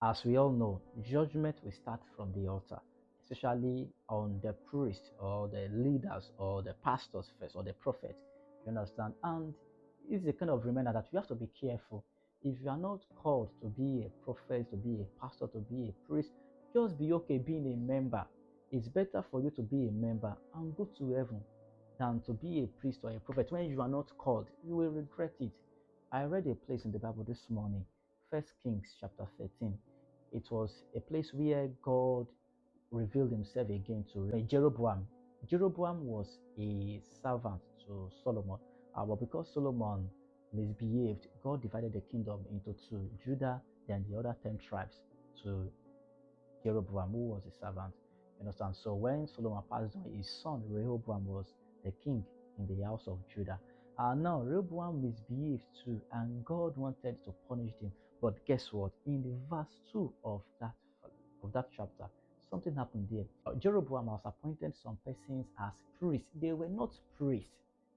As we all know, judgment will start from the altar, especially on the priest or the leaders or the pastors first or the prophet. You understand? And it's a kind of reminder that you have to be careful. If you are not called to be a prophet, to be a pastor, to be a priest, just be okay being a member. It's better for you to be a member and go to heaven than to be a priest or a prophet. When you are not called, you will regret it. I read a place in the Bible this morning, First Kings chapter 13. It was a place where God revealed himself again to Jeroboam. Jeroboam was a servant to Solomon, but because Solomon misbehaved, God divided the kingdom into two, Judah and the other 10 tribes to Jeroboam, who was a servant. You understand? So when Solomon passed on, his son Rehoboam was the king in the house of Judah. And now Rehoboam misbehaved too, and God wanted to punish him. But guess what? In the verse 2 of that chapter, something happened there. Jeroboam has appointed some persons as priests. They were not priests.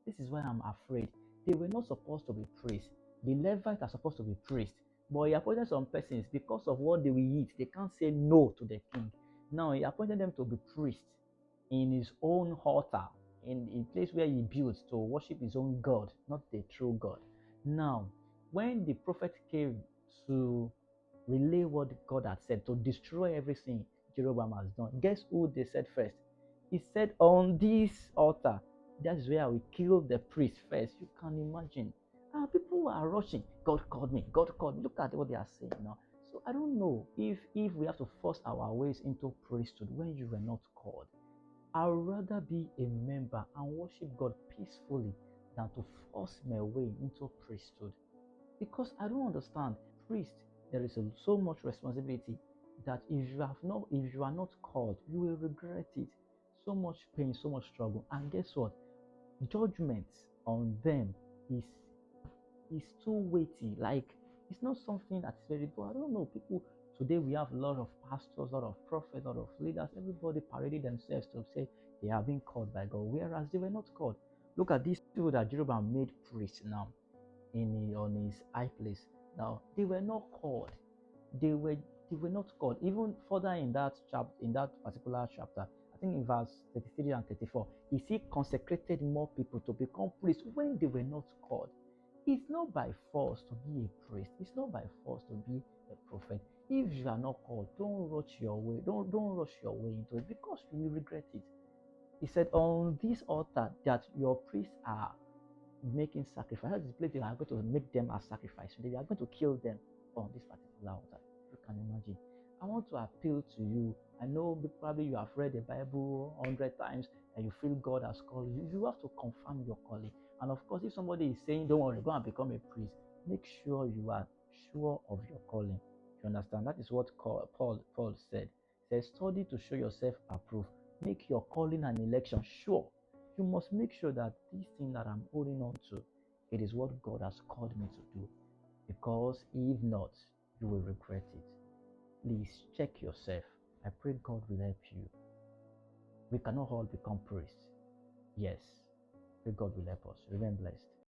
This is why I'm afraid. They were not supposed to be priests. The Levites are supposed to be priests. But he appointed some persons because of what they will eat. They can't say no to the king. Now he appointed them to be priests in his own altar, in a place where he built to worship his own God, not the true God. Now, when the prophet came to relay what God had said, to destroy everything Jeroboam has done, guess who they said first? He said, on this altar, that's where I will kill the priest first. You can imagine. People are rushing. God called me. God called me. Look at what they are saying now. So I don't know if we have to force our ways into priesthood when you were not called. I'd rather be a member and worship God peacefully than to force my way into priesthood. Because I don't understand. Priest, there is so much responsibility that if you are not called, you will regret it. So much pain, so much struggle. And guess what? Judgment on them is too weighty. Like, it's not something that's very good. I don't know. People today, we have a lot of pastors, a lot of prophets, a lot of leaders. Everybody parading themselves to say they have been called by God, whereas they were not called. Look at these people that Jeroboam made priests now on his high place. Now they were not called. They were not called. Even further in that chapter, in that particular chapter, I think in verse 33 and 34, he see consecrated more people to become priests when they were not called. It's not by force to be a priest. It's not by force to be a prophet. If you are not called, don't rush your way. Don't rush your way into it because you will regret it. He said, on this altar that your priests are making sacrifice. That's the place they are going to make them as sacrifice. They are going to kill them on this particular altar. You can imagine. I want to appeal to you. I know probably you have read the Bible 100 times and you feel God has called you. You have to confirm your calling. And of course, if somebody is saying, don't worry, go and become a priest, make sure you are sure of your calling. You understand? That is what Paul said. He says, study to show yourself approved. Make your calling and election sure. You must make sure that this thing that I'm holding on to, it is what God has called me to do. Because if not, you will regret it. Please check yourself. I pray God will help you. We cannot all become priests. Yes. Pray God will help us. Remain blessed.